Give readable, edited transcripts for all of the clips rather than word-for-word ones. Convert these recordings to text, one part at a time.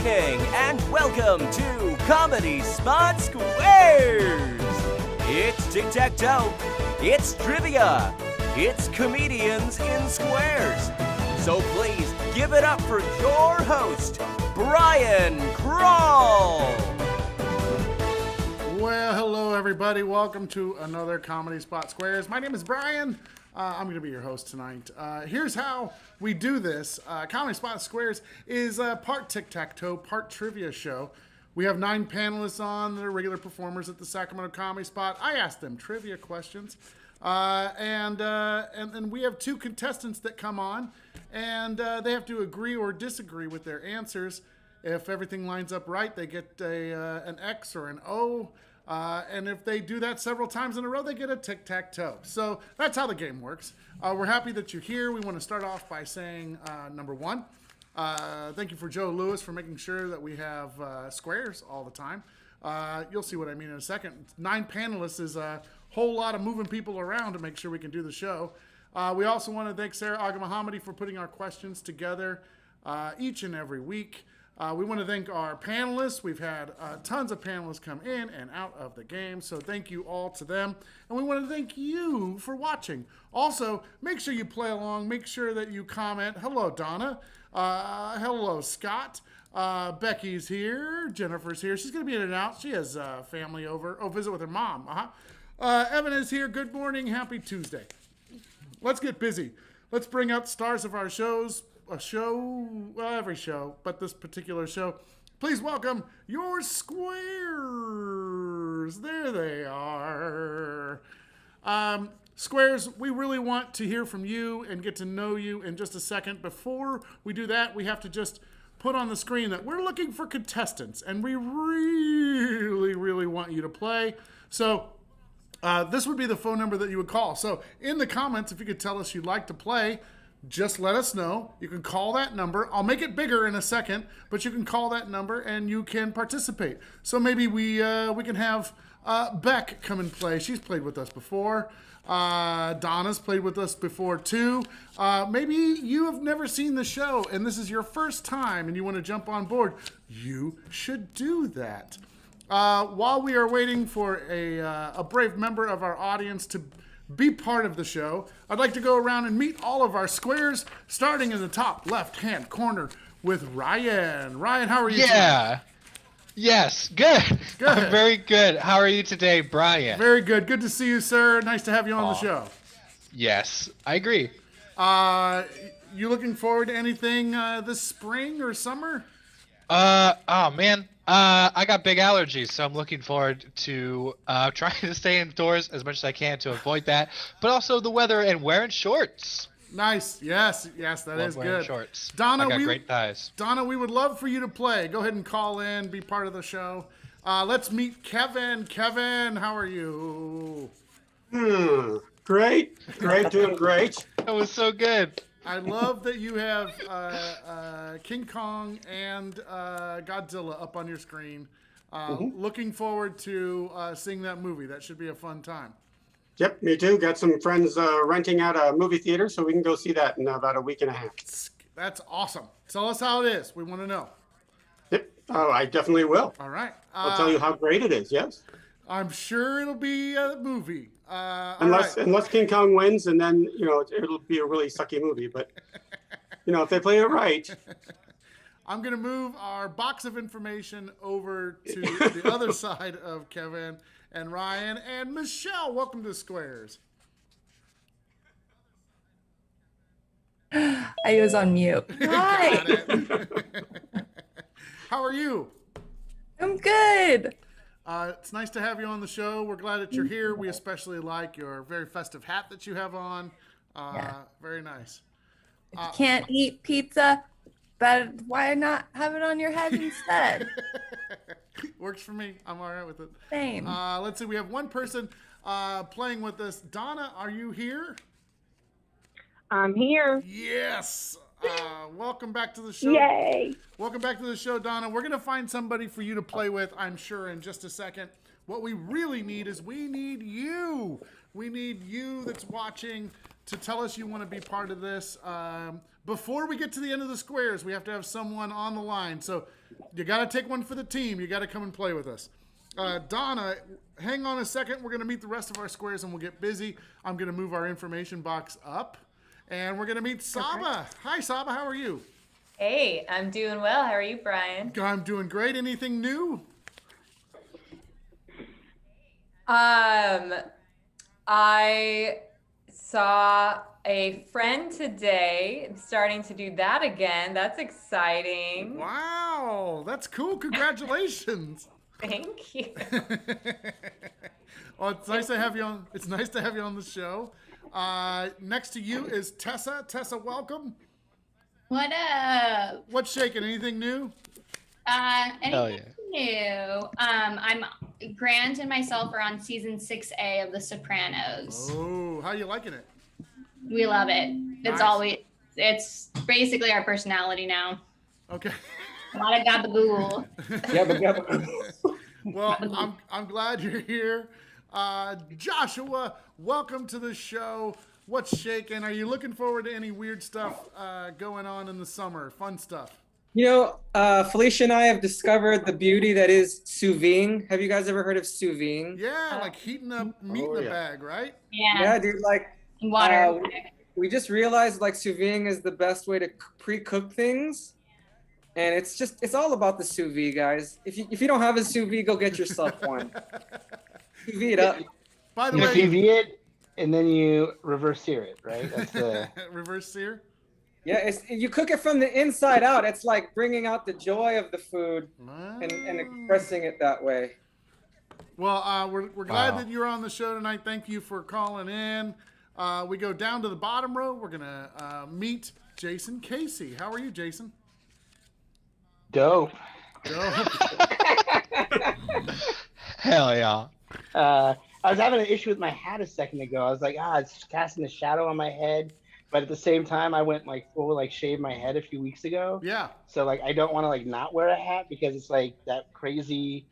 evening, and welcome to Comedy Spot Squares! It's tic-tac-toe, it's trivia, it's comedians in squares. So please give it up for your host, Brian Kroll! Well, hello everybody. Welcome to another Comedy Spot Squares. My name is Brian. I'm going to be your host tonight. Here's how we do this. Comedy Spot Squares is part tic-tac-toe, part trivia show. We have 9 panelists on that are regular performers at the Sacramento Comedy Spot. I ask them trivia questions. And we have 2 contestants that come on, and they have to agree or disagree with their answers. If everything lines up right, they get an X or an O. And if they do that several times in a row, they get a tic-tac-toe. So that's how the game works. We're happy that you're here. We want to start off by saying, number 1, thank you for Joe Lewis for making sure that we have squares all the time. You'll see what I mean in a second. 9 panelists is a whole lot of moving people around to make sure we can do the show. We also want to thank Sarah Agha-Mohammadi for putting our questions together each and every week. We want to thank our panelists. We've had tons of panelists come in and out of the game, so thank you all to them. And we want to thank you for watching. Also, make sure you play along. Make sure that you comment. Hello, Donna. Hello, Scott. Becky's here. Jennifer's here. She's going to be in and out. She has family over. Oh, visit with her mom. Evan is here. Good morning. Happy Tuesday. Let's get busy. Let's bring out stars of our shows. Every show, but this particular show. Please welcome your squares. There they are. Squares, we really want to hear from you and get to know you in just a second. Before we do that, we have to just put on the screen that we're looking for contestants, and we really, really want you to play. So this would be the phone number that you would call. So in the comments, if you could tell us you'd like to play, just let us know. You can call that number. I'll make it bigger in a second, but you can call that number and you can participate. So maybe we can have Beck come and play. She's played with us before. Donna's played with us before too. Maybe you have never seen the show and this is your first time and you want to jump on board. You should do that. While we are waiting for a brave member of our audience to be part of the show, I'd like to go around and meet all of our squares, starting in the top left-hand corner with Ryan. Ryan, how are you today? Yes, good. I'm very good. How are you today, Brian? Very good. Good to see you, sir. Nice to have you on the show. Yes, I agree. You looking forward to anything this spring or summer? Oh man, I got big allergies, so I'm looking forward to trying to stay indoors as much as I can to avoid that, but also the weather and wearing shorts. Nice. Yes, that is good. Shorts. Donna, I got great thighs. Donna, we would love for you to play. Go ahead and call in, be part of the show. Let's meet Kevin. Kevin, how are you? Great, doing great. That was so good. I love that you have King Kong and Godzilla up on your screen. Looking forward to seeing that movie. That should be a fun time. Yep, me too. Got some friends renting out a movie theater, so we can go see that in about a week and a half. That's awesome. Tell us how it is. We want to know. Yep. Oh, I definitely will. All right. I'll tell you how great it is, yes? I'm sure it'll be a movie. Unless King Kong wins, and then, it'll be a really sucky movie. But, if they play it right. I'm going to move our box of information over to the other side of Kevin and Ryan and Michelle. Welcome to Squares. I was on mute. Hi. How are you? I'm good. It's nice to have you on the show. We're glad that you're here. We especially like your very festive hat that you have on. Very nice. If you can't eat pizza, but why not have it on your head instead? Works for me. I'm all right with it. Same. Let's see. We have one person playing with us. Donna, are you here? I'm here. Yes. Welcome back to the show. Yay. Welcome back to the show, Donna. We're going to find somebody for you to play with, I'm sure, in just a second. What we really need is we need you. We need you that's watching to tell us you want to be part of this. Before we get to the end of the squares, we have to have someone on the line. So you got to take one for the team. You got to come and play with us. Donna, hang on a second. We're going to meet the rest of our squares and we'll get busy. I'm going to move our information box up. And we're going to meet Saba. Hi, Saba. How are you? Hey, I'm doing well. How are you, Brian? I'm doing great. Anything new? I saw a friend today. I'm starting to do that again. That's exciting. Wow, that's cool. Congratulations. Thank you. Well, it's nice to have you on. It's nice to have you on the show. Next to you is Tessa. Tessa, welcome. What up? What's shaking? Anything new? Anything new? Grant and myself are on season 6A of The Sopranos. Oh, how you liking it? We love it. Nice. It's basically our personality now. Okay. A lot of gabagool. Well, I'm glad you're here. Joshua, welcome to the show. What's shaking? Are you looking forward to any weird stuff going on in the summer? Fun stuff. You know, Felicia and I have discovered the beauty that is sous vide. Have you guys ever heard of sous vide? Yeah, like heating up meat in a bag, right? Yeah. Yeah, dude, like Water. we just realized like sous vide is the best way to pre-cook things. And it's all about the sous vide, guys. If you don't have a sous vide, go get yourself one. Sous vide it up. By the You way, sous vide it, and then you reverse sear it, right? That's the reverse sear. Yeah, you cook it from the inside out. It's like bringing out the joy of the food and expressing it that way. Well, we're glad that you're on the show tonight. Thank you for calling in. We go down to the bottom row. We're gonna meet Jason Casey. How are you, Jason? dope. Hell yeah. I was having an issue with my hat a second ago. I was like, it's casting a shadow on my head. But at the same time, I went like full like shave my head a few weeks ago. Yeah. So like I don't want to like not wear a hat because it's like that crazy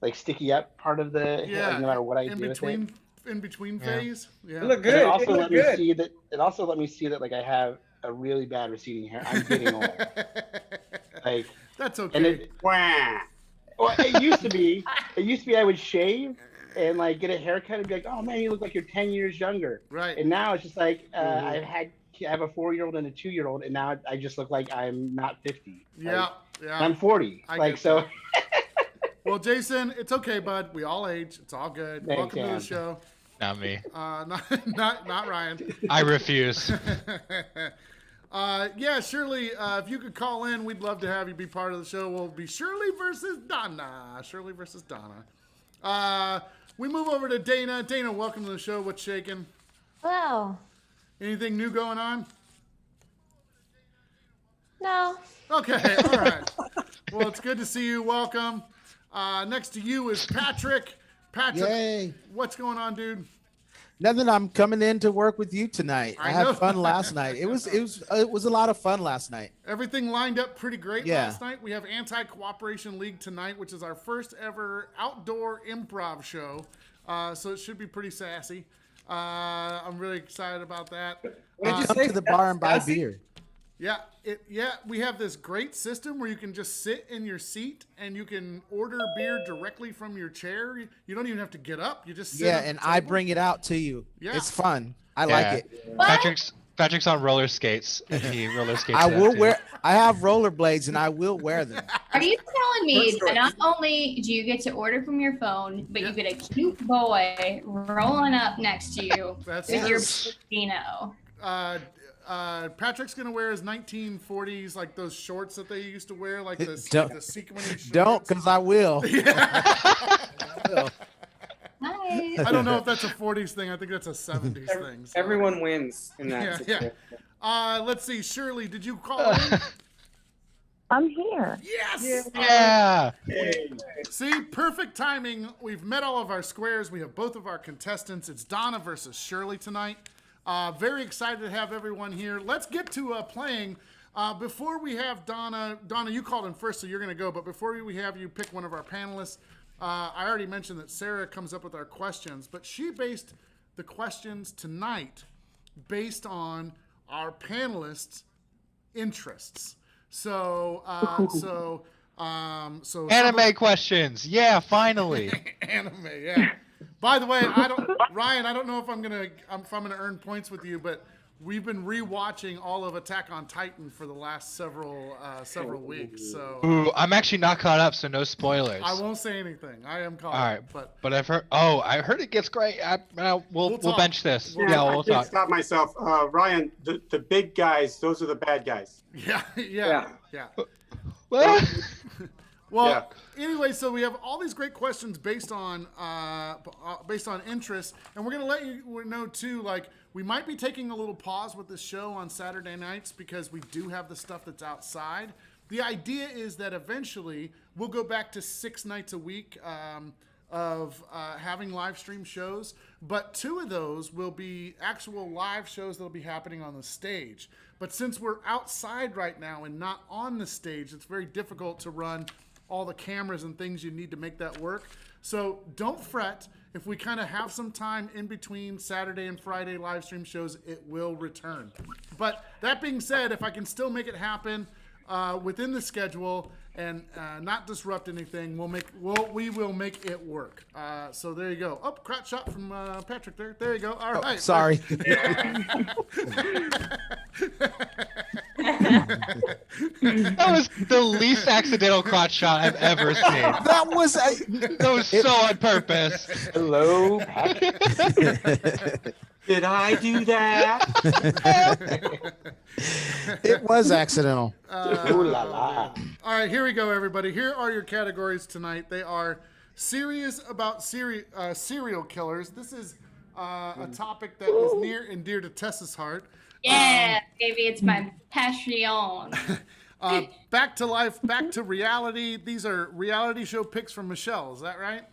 like sticky up part of the head, like, no matter what I do with it. In between phase. Yeah. You look good. It also let me see that. It also let me see that like I have a really bad receding hair. I'm getting old. Like that's okay. And it used to be. It used to be I would shave and like get a haircut and be like, oh man, you look like you're 10 years younger. Right. And now it's just like I have a 4-year-old and a 2-year-old, and now I just look like I'm not 50. Yeah. Like, Yeah. I'm 40. Like so. Well, Jason, it's okay, bud. We all age. It's all good. Thanks, Welcome to the show. Not me. Not Ryan. I refuse. Yeah, Shirley, if you could call in, we'd love to have you be part of the show. We'll be Shirley versus Donna. Shirley versus Donna. We move over to Dana. Dana, welcome to the show. What's shaking? Hello. Anything new going on? No. Okay, all right. Well, it's good to see you. Welcome. Next to you is Patrick. Patrick, Yay. What's going on, dude? Nothing. I'm coming in to work with you tonight. I had know. fun last night. It was a lot of fun last night. Everything lined up pretty great Yeah. last night. We have Anti-Cooperation League tonight, which is our first ever outdoor improv show. So it should be pretty sassy. I'm really excited about that. Come to the bar and buy beer. Yeah, we have this great system where you can just sit in your seat and you can order beer directly from your chair. You don't even have to get up. You just sit. Yeah, at the and I table. bring it out to you. Yeah. It's fun. I like it. Patrick's on roller skates. And he roller skates. I will too. wear. I have rollerblades and I will wear them. Are you telling me that not only do you get to order from your phone, but you get a cute boy rolling up next to you That's with true. your Pino? Patrick's gonna wear his 1940s, like those shorts that they used to wear, like the sequin shorts. Don't, because I will. Hi. I don't know if that's a 40s thing. I think that's a 70s thing. So. Everyone wins in that. Yeah. Let's see. Shirley, did you call in? I'm here. Yes. Yeah. See, perfect timing. We've met all of our squares. We have both of our contestants. It's Donna versus Shirley tonight. Very excited to have everyone here. Let's get to playing. Before we have Donna, you called in first, so you're going to go. But before we have you pick one of our panelists, I already mentioned that Sarah comes up with our questions, but she based the questions tonight based on our panelists' interests. So Anime questions. Yeah, finally. Anime, yeah. By the way, Ryan, I don't know if I'm gonna earn points with you, but we've been rewatching all of Attack on Titan for the last several weeks. So Ooh, I'm actually not caught up, so no spoilers. I won't say anything. I am caught All right, up, but I've heard. Oh, I heard it gets great. We'll bench this. We'll yeah, talk. we'll I can't talk. stop myself. Ryan, the big guys, those are the bad guys. Yeah. Well, anyway, so we have all these great questions based on interest, and we're gonna let you know too. Like, we might be taking a little pause with this show on Saturday nights because we do have the stuff that's outside. The idea is that eventually we'll go back to 6 nights a week of having live stream shows, but 2 of those will be actual live shows that'll be happening on the stage. But since we're outside right now and not on the stage, it's very difficult to run all the cameras and things you need to make that work. So don't fret. If we kind of have some time in between Saturday and Friday live stream shows, it will return. But that being said, if I can still make it happen within the schedule and not disrupt anything, we will make it work. So there you go. Oh, crotch shot from Patrick there. There you go. All right. Sorry. That was the least accidental crotch shot I've ever seen. That was so on purpose. Hello, Patrick. Did I do that? It was accidental. Ooh la la. All right, here we go, everybody. Here are your categories tonight. They are serious about serial killers. This is a topic that is near and dear to Tessa's heart. Yeah, baby, it's my passion. Back to life, back to reality. These are reality show picks from Michelle. Is that right?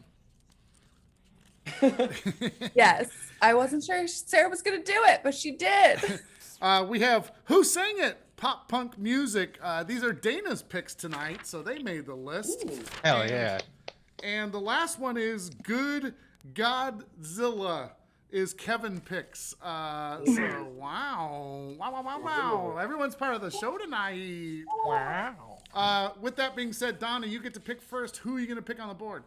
Yes. I wasn't sure Sarah was going to do it, but she did. We have Who Sang It? Pop punk music. These are Dana's picks tonight, so they made the list. Hell yeah. And the last one is Good Godzilla is Kevin picks. So wow. Everyone's part of the show tonight. Wow. With that being said, Donna, you get to pick first. Who are you going to pick on the board?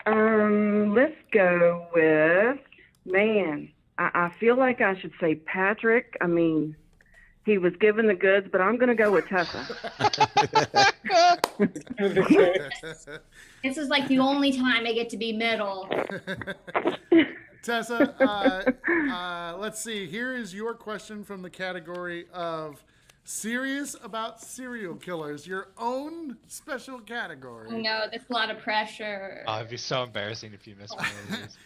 Let's go with, I feel like I should say Patrick. I mean, he was given the goods, but I'm going to go with Tessa. This is like the only time I get to be middle. Tessa, let's see. Here is your question from the category of serious about serial killers, your own special category. No, that's a lot of pressure. Oh, it'd be so embarrassing if you missed one of these.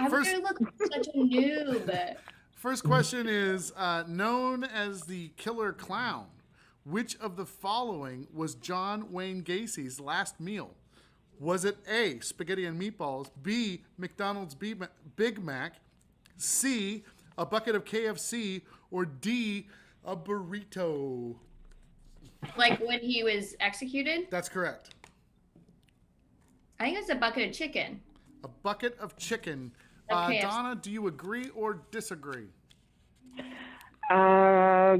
I'm going to look like such a noob. First question is, known as the Killer Clown, which of the following was John Wayne Gacy's last meal? Was it A, spaghetti and meatballs, B, McDonald's Big Mac, C, a bucket of KFC, or D, a burrito? Like when he was executed? That's correct. I think it was a bucket of chicken. A bucket of chicken. Okay, Donna, do you agree or disagree? Yeah,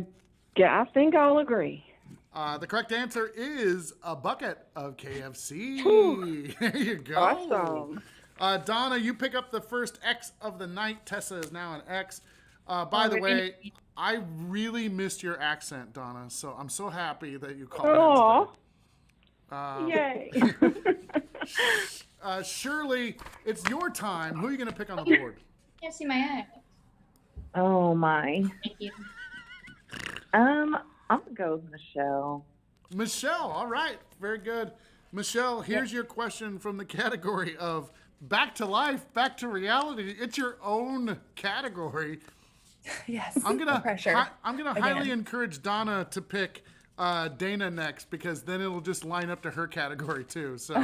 I think I'll agree. The correct answer is a bucket of KFC. There you go. Awesome. Donna, you pick up the first X of the night. Tessa is now an X. By the way, I really missed your accent, Donna, so I'm so happy that you called in today. Yay. Shirley, it's your time. Who are you going to pick on the board? Can't see my eye. Oh, my. Thank you. I'm going to go with Michelle. Michelle, all right. Very good. Michelle, here's your question from the category of back to life, back to reality. It's your own category. Yes. I'm gonna pressure. I'm gonna highly encourage Donna to pick Dana next, because then it'll just line up to her category too. So,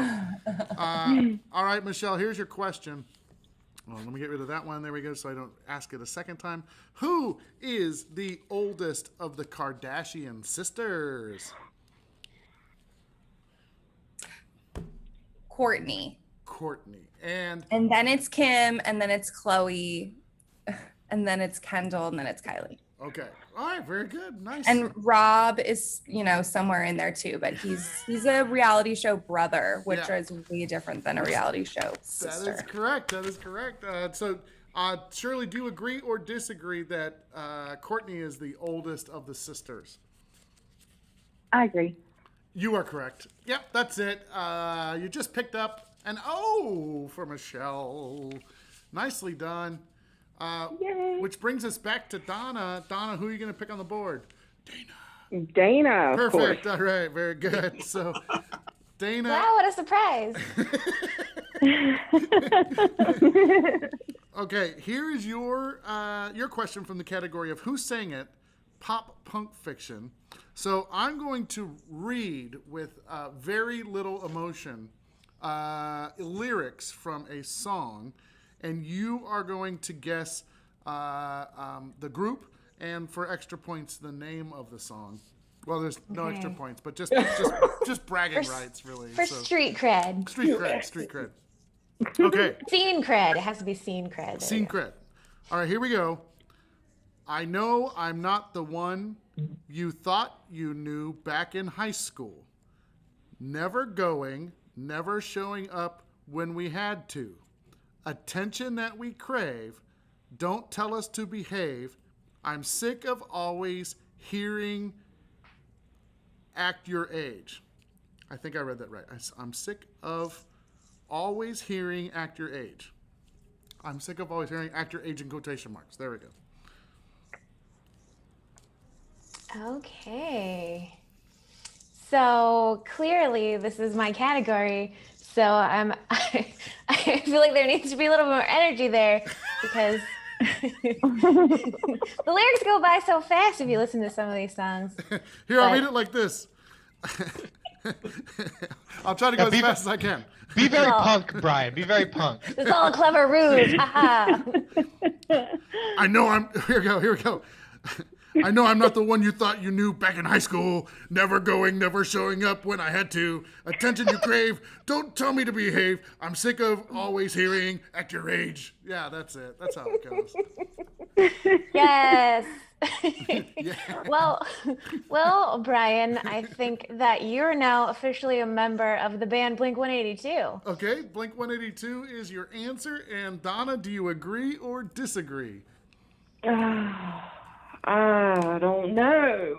all right, Michelle, here's your question. Oh, let me get rid of that one. There we go, so I don't ask it a second time. Who is the oldest of the Kardashian sisters? Courtney. Courtney. And then it's Kim, and then it's Chloe, and then it's Kendall, and then it's Kylie. Okay. All right. Very good. Nice. And Rob is, somewhere in there too, but he's a reality show brother, which is way different than a reality show sister. That is correct. That is correct. Shirley, do you agree or disagree that Courtney is the oldest of the sisters? I agree. You are correct. Yep, that's it. You just picked up an O for Michelle. Nicely done. Which brings us back to Donna. Donna, who are you going to pick on the board? Dana. Perfect. All right. Very good. So, Dana. Wow, what a surprise. Okay, here is your question from the category of Who Sang It? Pop punk fiction. So I'm going to read with very little emotion lyrics from a song, and you are going to guess the group, and for extra points, the name of the song. Well, there's no extra points, but just bragging rights, really. For street cred. Street cred. Okay. Scene cred. It has to be scene cred. Scene cred. All right, here we go. I know I'm not the one you thought you knew back in high school. Never going, never showing up when we had to. Attention that we crave. Don't tell us to behave. I'm sick of always hearing act your age. I think I read that right. I'm sick of always hearing act your age. I'm sick of always hearing act your age in quotation marks. There we go. Okay. So clearly this is my category. So I feel like there needs to be a little more energy there because the lyrics go by so fast if you listen to some of these songs. Here, I'll read it like this. I'll try to go as fast as I can. Be very punk, Brian. Be very punk. It's all a clever ruse. I know here we go. I know I'm not the one you thought you knew back in high school. Never going, never showing up when I had to. Attention you crave. Don't tell me to behave. I'm sick of always hearing at your age. Yeah, that's it. That's how it goes. Yes. Well, Brian, I think that you're now officially a member of the band Blink-182. Okay, Blink-182 is your answer. And Donna, do you agree or disagree? I don't know.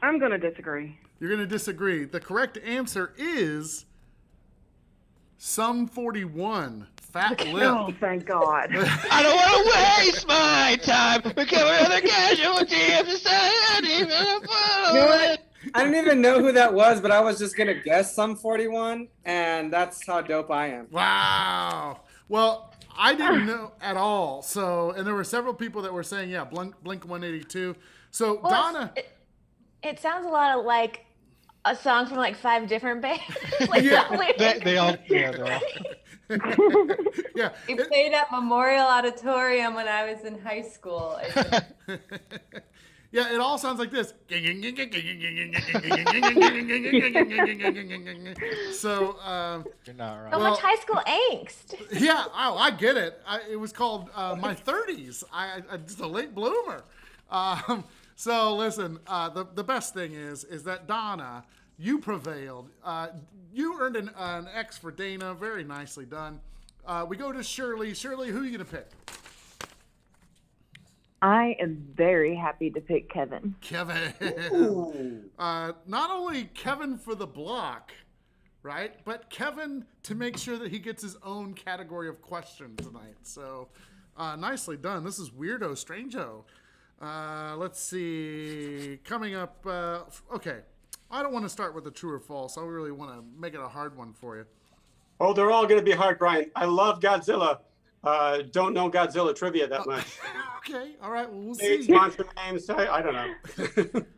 I'm going to disagree. You're going to disagree. The correct answer is Sum 41. Fat Lip. Oh, thank God. I don't want to waste my time becoming another casualty of society. You know what? I didn't even know who that was, but I was just going to guess Sum 41, and that's how dope I am. Wow. Well, I didn't know at all. So, and there were several people that were saying, yeah, Blink-182. So, Well, Donna. It sounds a lot like a song from like 5 different bands. Yeah. They all. Yeah. We played at Memorial Auditorium when I was in high school. Yeah, it all sounds like this. So, You're not right. So much high school angst. Yeah, I get it. It was called my 30s. I'm just a late bloomer. So listen, the best thing is that Donna, you prevailed. You earned an X for Dana. Very nicely done. We go to Shirley. Shirley, who are you gonna pick? I am very happy to pick Kevin. Kevin. Not only Kevin for the block, right? But Kevin to make sure that he gets his own category of question tonight. So nicely done. This is Weirdo Strango. Let's see. Coming up. Okay. I don't want to start with the true or false. I really want to make it a hard one for you. Oh, they're all going to be hard, Brian. I love Godzilla. Don't know Godzilla trivia that much. Okay. All right. Well, we'll States, see. monster names. I don't know.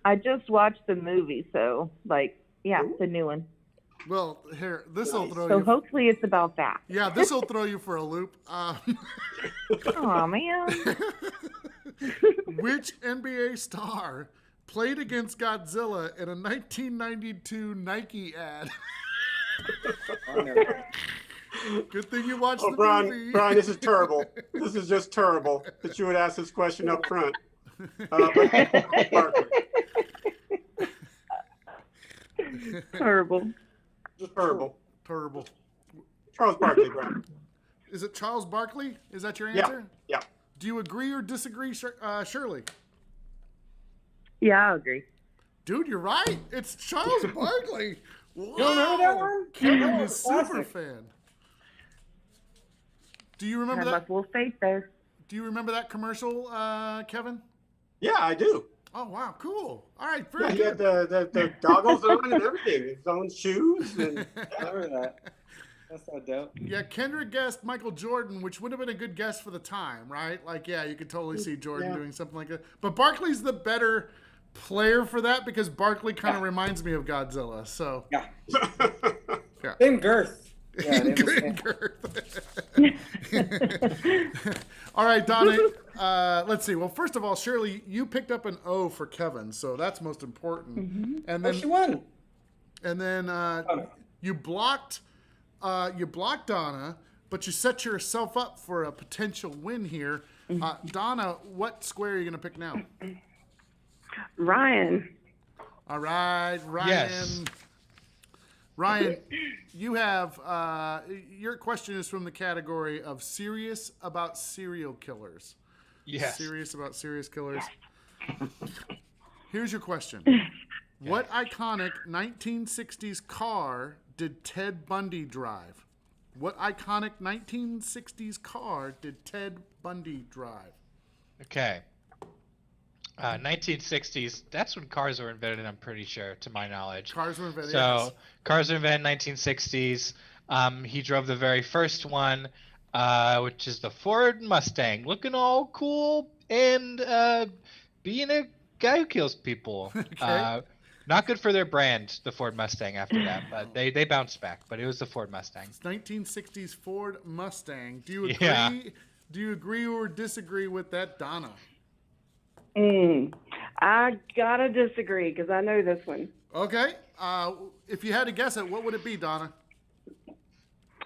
I just watched the movie, so, the new one. Well, here, this will throw So you. hopefully it's about that. Yeah, this will throw you for a loop. Oh, man. Which NBA star played against Godzilla in a 1992 Nike ad? Good thing you watched the Brian, movie. Brian, this is terrible. This is just terrible that you would ask this question up front. Barkley. Terrible. Just terrible. Terrible. Charles Barkley, Brian. Is it Charles Barkley? Is that your Yeah. answer? Yeah. Do you agree or disagree, Shirley? Yeah, I agree. Dude, you're right. It's Charles Barkley. Wow. You don't remember that one? Kevin Oh, is super classic. fan. Do you remember Had my that? full faith there. Do you remember that commercial, Kevin? Yeah, I do. Oh wow, cool. All right, Yeah, very he good. had the goggles on and everything. His own shoes. And I remember that. That's so dope. Yeah, Kendra guessed Michael Jordan, which would have been a good guess for the time, right? Like, yeah, you could totally see Jordan doing something like that. But Barkley's the better player for that because Barkley kind of reminds me of Godzilla. So Yeah. Yeah. Same girth. Yeah, they Good girth. All right, Donna. Let's see. Well, first of all, Shirley, you picked up an O for Kevin, so that's most important. And then she won. And then you blocked Donna, but you set yourself up for a potential win here. Donna, what square are you going to pick now? Ryan. All right, Ryan. Yes. Ryan, you have your question is from the category of serious about serial killers. Yes. Serious about serious killers. Here's your question. What iconic 1960s car did Ted Bundy drive? What iconic 1960s car did Ted Bundy drive? Okay. 1960s. That's when cars were invented. I'm pretty sure, to my knowledge. Cars were invented. So yes. cars were invented in 1960s. He drove the very first one, which is the Ford Mustang, looking all cool and being a guy who kills people. Okay. Not good for their brand, the Ford Mustang. After that, but they bounced back. But it was the Ford Mustang. It's 1960s Ford Mustang. Do you agree? Yeah. Do you agree or disagree with that, Donna? I gotta disagree because I know this one. Okay. If you had to guess it, what would it be, Donna?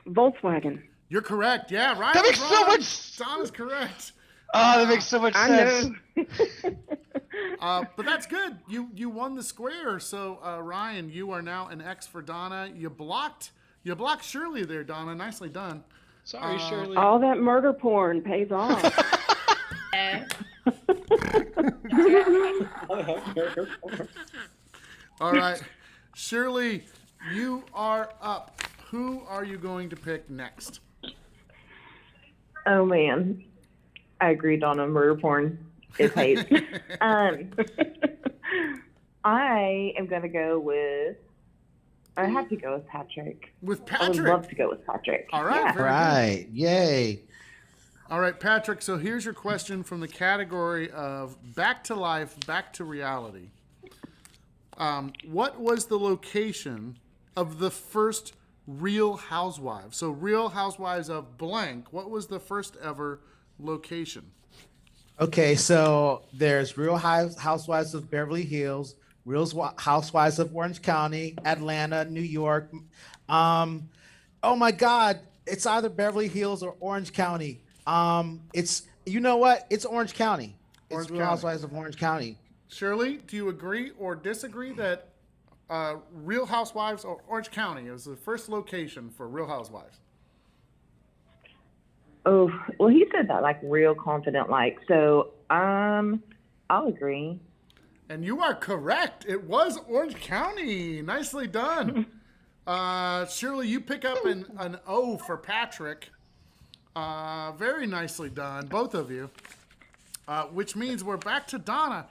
Volkswagen. You're correct. Yeah, right. That makes so much. Donna's correct. Oh, that makes so much sense. But that's good. You won the square. So Ryan, you are now an X for Donna. You blocked Shirley there, Donna. Nicely done. Sorry, Shirley. All that murder porn pays off. All right, Shirley, you are up. Who are you going to pick next? Oh man, I agree, Donna. Murder porn is hate. I am gonna go with. I have to go with Patrick. With I would Patrick. love to go with Patrick. All right. Yeah. very Right. Yay. All right, Patrick. So here's your question from the category of back to life, back to reality. What was the location of the first Real Housewives? So Real Housewives of blank. What was the first ever location? Okay, so there's Real Housewives of Beverly Hills, Real Housewives of Orange County, Atlanta, New York. Oh my God, it's either Beverly Hills or Orange County. It's, you know what? It's Orange County. Orange It's Real County. Housewives of Orange County. Shirley, do you agree or disagree that Real Housewives of Orange County is the first location for Real Housewives? Oh, well, he said that like real confident, like so. I'll agree. And you are correct. It was Orange County. Nicely done. Shirley, you pick up an O for Patrick. Very nicely done, both of you. Which means we're back to Donna.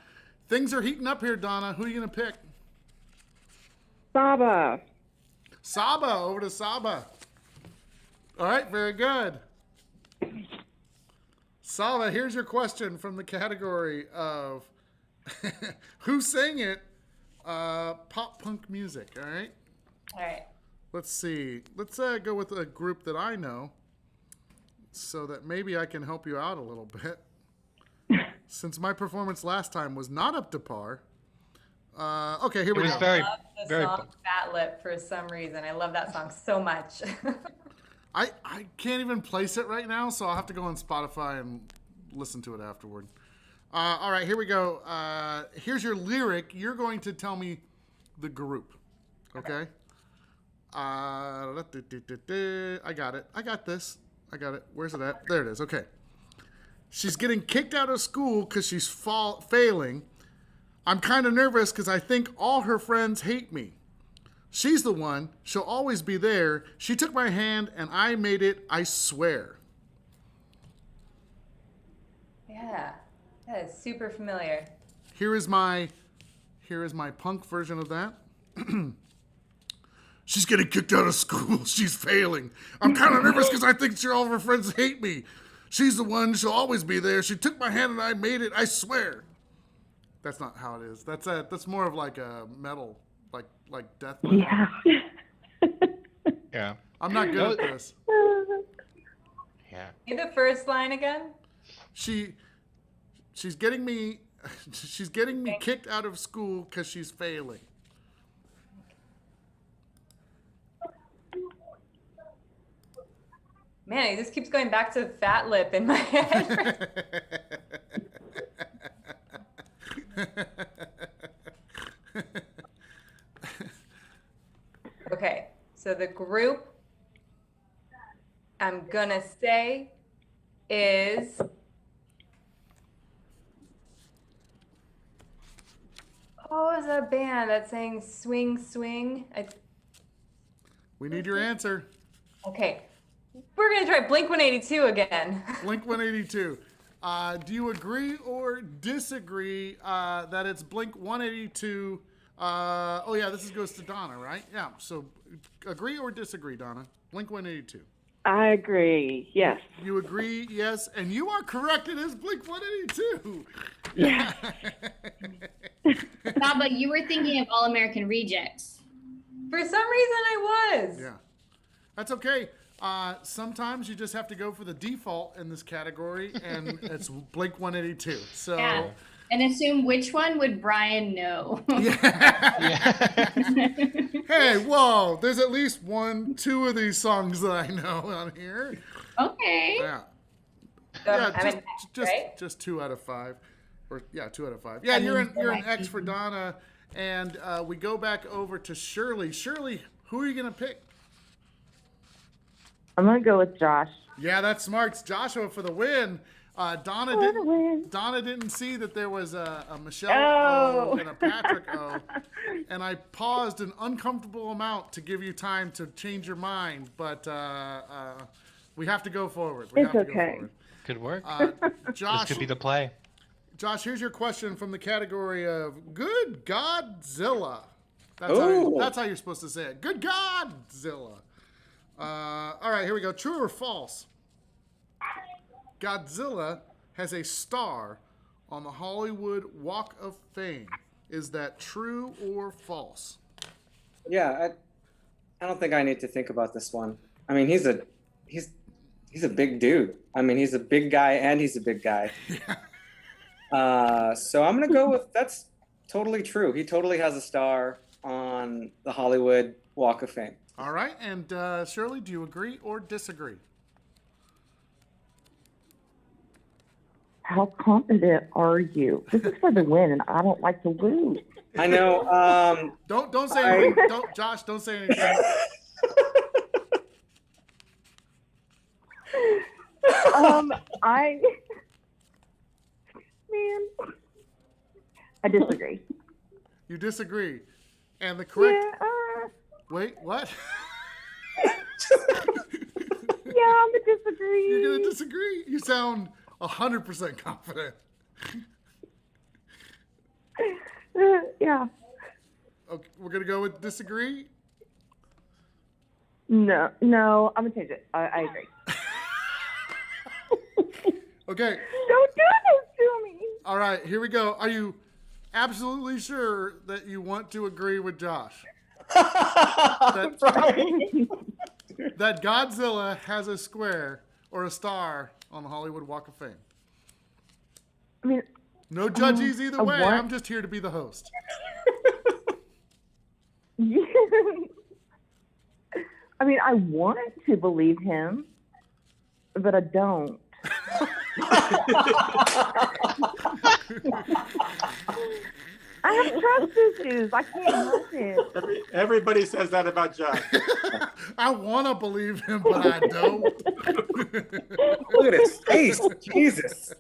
Things are heating up here, Donna. Who are you going to pick? Saba. Saba, over to Saba. All right, very good. Saba, here's your question from the category of who sang it? Pop punk music, all right? All right. Let's see. Let's go with a group that I know so that maybe I can help you out a little bit. Since my performance last time was not up to par. Okay, here we go. I love the song Fat Lip for some reason. I love that song so much. I can't even place it right now, so I'll have to go on Spotify and listen to it afterward. All right, here we go. Here's your lyric. You're going to tell me the group. Okay? I got it. I got this. I got it. Where's it at? There it is. Okay. She's getting kicked out of school because she's failing. I'm kind of nervous because I think all her friends hate me. She's the one. She'll always be there. She took my hand and I made it, I swear. Yeah, that is super familiar. Here is my punk version of that. She's getting kicked out of school. She's failing. I'm kind of nervous because I think all of her friends hate me. She's the one. She'll always be there. She took my hand and I made it, I swear. That's not how it is. That's more of like a metal, like death metal. Yeah. Yeah. I'm not good at this. Yeah. Say the first line again. She's getting me kicked out of school because she's failing. Man, it just keeps going back to Fat Lip in my head. Okay, so the group I'm gonna say is is that a band that's saying swing swing? We need your answer. Okay, we're gonna try Blink 182 again. Blink 182. Do you agree or disagree that it's Blink 182? Oh yeah, this goes to Donna, right? Yeah. So agree or disagree, Donna? Blink 182. I agree. Yes. You agree? Yes, and you are correct. It is Blink 182. Yeah. Nah, but you were thinking of All American Rejects. For some reason, I was. Yeah. That's okay. Sometimes you just have to go for the default in this category, and it's Blink 182. So. Yeah. And assume which one would Brian know. Hey, whoa! There's at least 2 of these songs that I know on here. Okay. Yeah. So Just 2 out of 5, or 2 out of 5. Yeah, you're an X for Donna, and we go back over to Shirley. Shirley, who are you gonna pick? I'm going to go with Josh. Yeah, that's smart. It's Joshua for the win. Donna didn't see that there was a Michelle O and a Patrick O, and I paused an uncomfortable amount to give you time to change your mind, but we have to go forward. It's okay. Good work. Josh, this could be the play. Josh, here's your question from the category of Good Godzilla. That's how you're supposed to say it. Good Godzilla. All right, here we go. True or false? Godzilla has a star on the Hollywood Walk of Fame. Is that true or false? Yeah, I don't think I need to think about this one. I mean, he's a big dude. I mean, he's a big guy and he's a big guy. So I'm gonna go with that's totally true. He totally has a star on the Hollywood Walk of Fame. All right, and Shirley, do you agree or disagree? How confident are you? This is for the win, and I don't like to lose. I know. Don't say anything. Josh, don't say anything. I disagree. You disagree, and the correct. Yeah, Wait, what? yeah, I'm gonna disagree. You're gonna disagree? You sound 100% confident. Yeah. Okay, we're gonna go with disagree. No, I'm gonna change it. I agree. Okay. Don't do this to me. All right, here we go. Are you absolutely sure that you want to agree with Josh? that Godzilla has a square or a star on the Hollywood Walk of Fame. I mean, no judges either way. what? I'm just here to be the host. I mean, I want to believe him, but I don't. I have trust issues. I can't help it. Everybody says that about Josh. I want to believe him, but I don't. Look at his face. Jesus.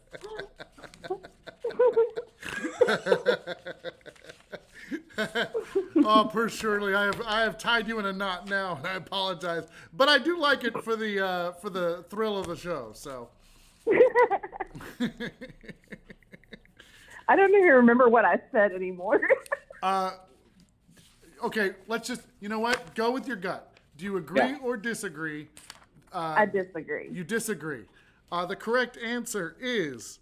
Oh, poor Shirley, I have tied you in a knot now, and I apologize, but I do like it for the thrill of the show. So. I don't even remember what I said anymore. Okay, let's just, you know what? Go with your gut. Do you agree or disagree? I disagree. You disagree. The correct answer is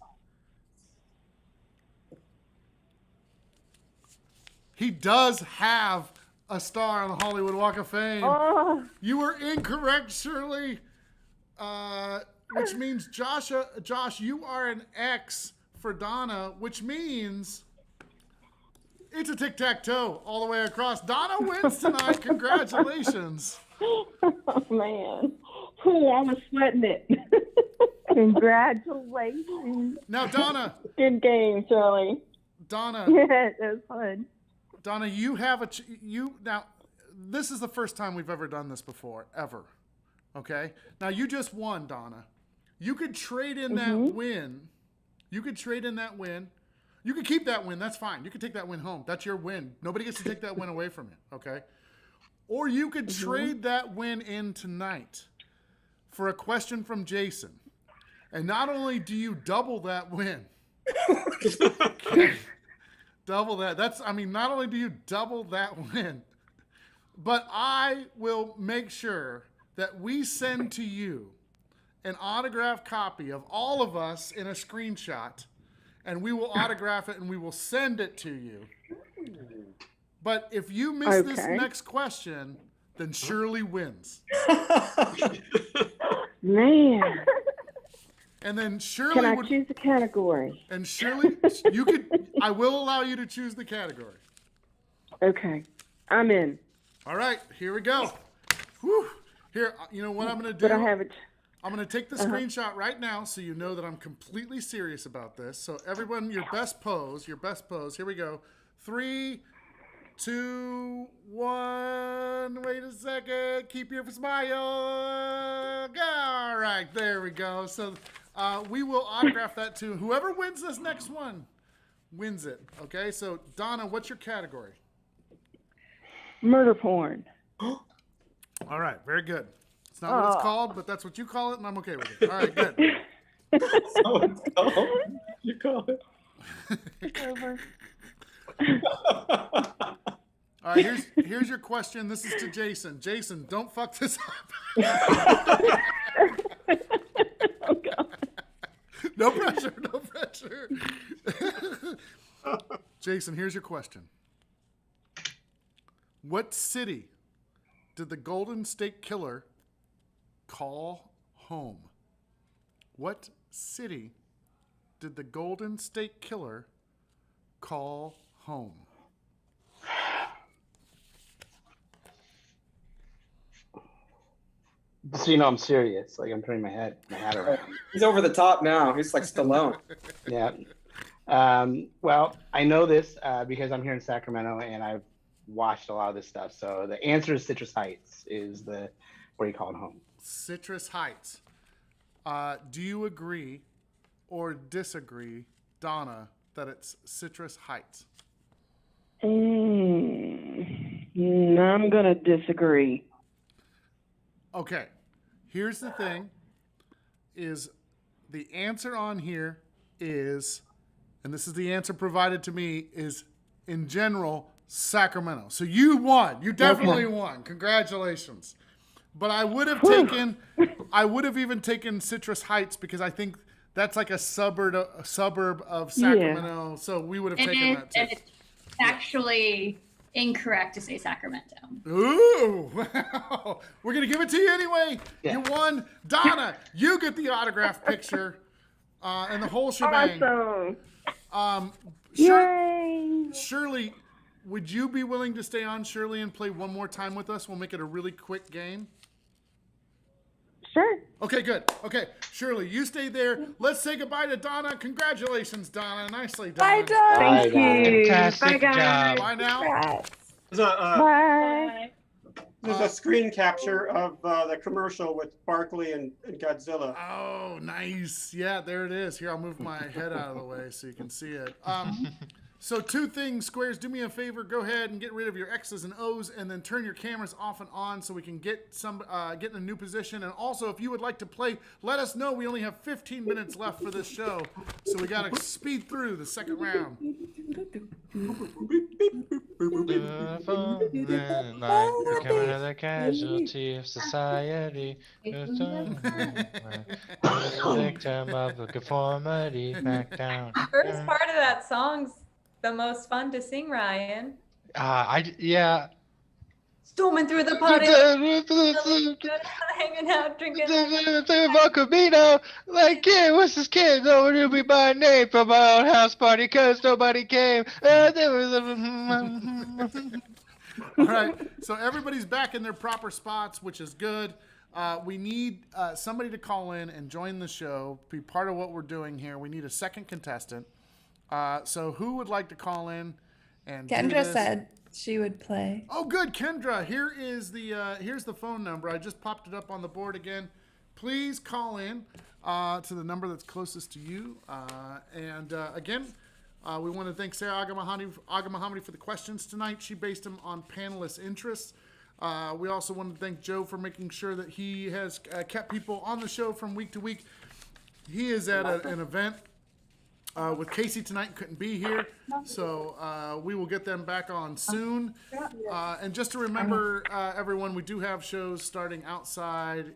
he does have a star on the Hollywood Walk of Fame. Oh. You were incorrect, Shirley. Which means, Josh, you are an X for Donna, which means it's a tic-tac-toe all the way across. Donna wins tonight. Congratulations. Oh, man. Oh, I was sweating it. Congratulations. Now, Donna. Good game, Shirley. Donna. Yeah, it was fun. Donna, you have now, this is the first time we've ever done this before, ever. Okay? Now, you just won, Donna. You could trade in that win. You could trade in that win. You could keep that win. That's fine. You could take that win home. That's your win. Nobody gets to take that win away from you. Okay? Or you could trade that win in tonight for a question from Jason. And not only do you double that win, okay, double that. Not only do you double that win, but I will make sure that we send to you an autographed copy of all of us in a screenshot, and we will autograph it and we will send it to you. But if you miss this next question, then Shirley wins. Man. And then Shirley Can I choose a category? And Shirley, I will allow you to choose the category. Okay. I'm in. All right, here we go. Whew. Here, you know what I'm going to do? But I have it. I'm going to take the screenshot right now so you know that I'm completely serious about this. So everyone, your best pose. Here we go. 3, 2, 1. Wait a second. Keep your smile. All right, there we go. So we will autograph that too. Whoever wins this next one wins it. Okay, so Donna, what's your category? Murder porn. All right, very good. It's not what it's called, but that's what you call it, and I'm okay with it. All right, good. So it's called. You call it. Over. All right, here's your question. This is to Jason. Jason, don't fuck this up. Oh, God. No pressure, no pressure. Jason, here's your question. What city did the Golden State Killer call home? What city did the Golden State Killer call home? So you know I'm serious. Like I'm turning my hat around. He's over the top now. He's like Stallone. Yeah. Well, I know this because I'm here in Sacramento and I've watched a lot of this stuff. So the answer is Citrus Heights is where you call it home. Citrus Heights. Do you agree or disagree, Donna, that it's Citrus Heights? I'm going to disagree. Okay. Here's the thing, is the answer on here is, and this is the answer provided to me, is in general, Sacramento. So you won. You definitely won. Congratulations. But I would have even taken Citrus Heights because I think that's like a suburb of Sacramento. Yeah. So we would have taken that too. And it's actually incorrect to say Sacramento. Ooh, wow. We're going to give it to you anyway. Yeah. You won. Donna, you get the autograph picture and the whole shebang. Awesome. Yay. Shirley, would you be willing to stay on, Shirley, and play one more time with us? We'll make it a really quick game. Sure. Okay, good. Okay, Shirley, you stay there. Let's say goodbye to Donna. Congratulations, Donna. Nicely done. Bye, Donna. Thank you. Fantastic Bye, guys. job. Bye now. Congrats. Bye. There's a screen capture of the commercial with Barkley and Godzilla. Oh, nice. Yeah, there it is. Here, I'll move my head out of the way so you can see it. So 2 things, Squares, do me a favor. Go ahead and get rid of your X's and O's and then turn your cameras off and on so we can get in a new position. And also, if you would like to play, let us know. We only have 15 minutes left for this show, so we got to speed through the second round. Becoming another casualty of society. Victim of a conformity. Back down. First part of that song's the most fun to sing, Ryan. Yeah. Storming through the party, hanging out, drinking. Camino, like, yeah, what's this kid? No one knew me by name from my own house party because nobody came. There was All right, so everybody's back in their proper spots, which is good. We need somebody to call in and join the show, be part of what we're doing here. We need a second contestant. So who would like to call in and do Kendra this? said she would play. Oh, good, Kendra. Here is here's the phone number. I just popped it up on the board again. Please call in to the number that's closest to you. Again, we want to thank Sarah Aga Mohammadi for the questions tonight. She based them on panelists' interests. We also want to thank Joe for making sure that he has kept people on the show from week to week. He is at an event with Casey tonight, couldn't be here, so we will get them back on soon. And just to remember, everyone, we do have shows starting outside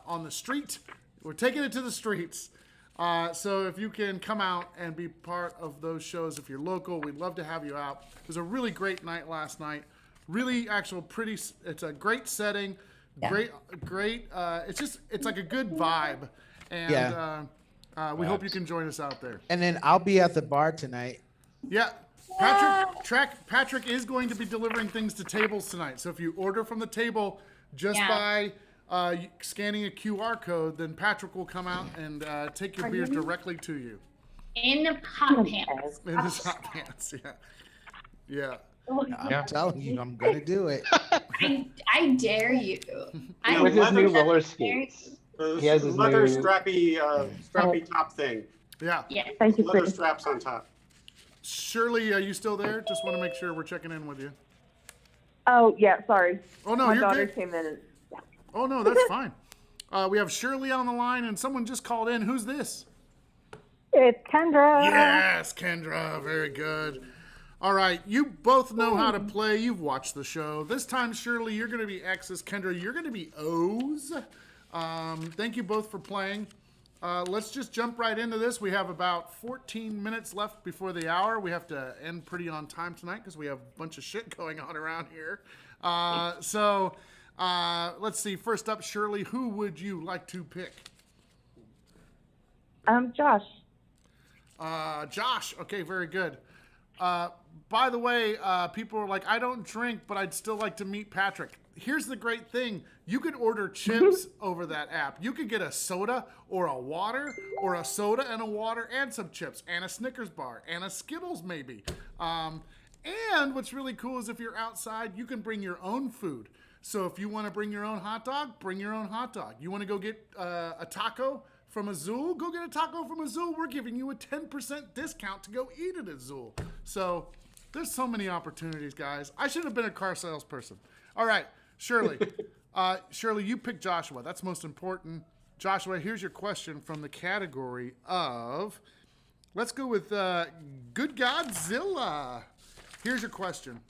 on the street. We're taking it to the streets. So if you can come out and be part of those shows, if you're local, we'd love to have you out. It was a really great night last night. Really, it's a great setting. Yeah. Great. It's like a good vibe. And Yeah. We hope you can join us out there. And then I'll be at the bar tonight. Yeah. Patrick is going to be delivering things to tables tonight. So if you order from the table just by scanning a QR code, then Patrick will come out and take your beers directly to you. In the hot pants. In his hot pants, yeah. I'm telling you, I'm going to do it. I dare you. With his new roller skates. He has his leather strappy top thing. Yeah. Thank you, Leather Chris. straps on top. Shirley, are you still there? Just want to make sure we're checking in with you. Oh, yeah, sorry. Oh, no, My you're daughter good. came in and Oh, no, that's fine. We have Shirley on the line, and someone just called in. Who's this? it's Kendra. Yes, Kendra. Very good. All right, you both know how to play. You've watched the show. This time, Shirley, you're going to be X's. Kendra, you're going to be O's. Thank you both for playing. Let's just jump right into this. We have about 14 minutes left before the hour. We have to end pretty on time tonight because we have a bunch of shit going on around here. Let's see. First up, Shirley, who would you like to pick? Josh. Josh. Okay, very good. By the way, people are like, I don't drink, but I'd still like to meet Patrick. Here's the great thing. You could order chips over that app. You could get a soda or a water or a soda and a water and some chips and a Snickers bar and a Skittles maybe. And what's really cool is if you're outside, you can bring your own food. So if you want to bring your own hot dog, bring your own hot dog. You want to go get a taco from Azul? Go get a taco from Azul. We're giving you a 10% discount to go eat at Azul. So there's so many opportunities, guys. I should have been a car salesperson. All right, Shirley. Shirley, you picked Joshua. That's most important. Joshua, here's your question from the category of, let's go with Good Godzilla. Here's your question.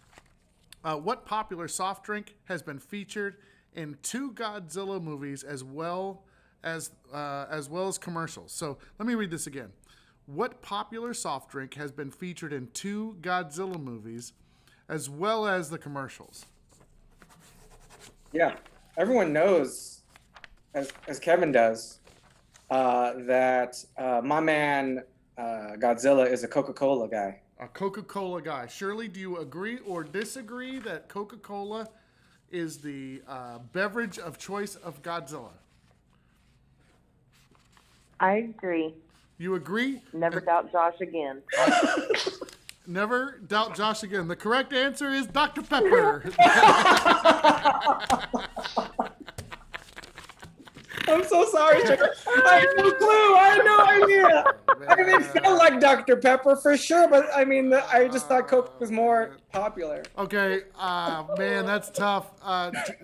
What popular soft drink has been featured in 2 Godzilla movies as well as commercials? So let me read this again. What popular soft drink has been featured in 2 Godzilla movies as well as the commercials? Yeah, everyone knows, as Kevin does, that my man Godzilla is a Coca-Cola guy. A Coca-Cola guy. Shirley, do you agree or disagree that Coca-Cola is the beverage of choice of Godzilla? I agree. You agree? Never doubt Josh again. Never doubt Josh again. The correct answer is Dr. Pepper. I'm so sorry, Sugar. I had no clue. I had no idea. I mean, it felt like Dr. Pepper for sure, but I mean, I just thought Coke was more popular. Okay, man, that's tough.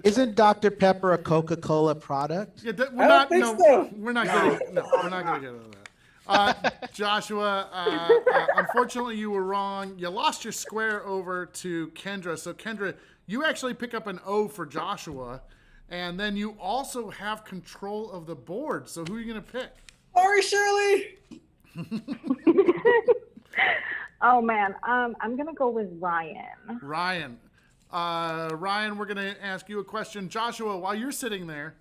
Isn't Dr. Pepper a Coca-Cola product? Yeah, I don't think so. We're not going to get into that. Joshua, unfortunately, you were wrong. You lost your square over to Kendra. So, Kendra, you actually pick up an O for Joshua, and then you also have control of the board. So, who are you going to pick? Sorry, Shirley. Oh man, I'm gonna go with Ryan. Ryan, we're going to ask you a question. Joshua, while you're sitting there,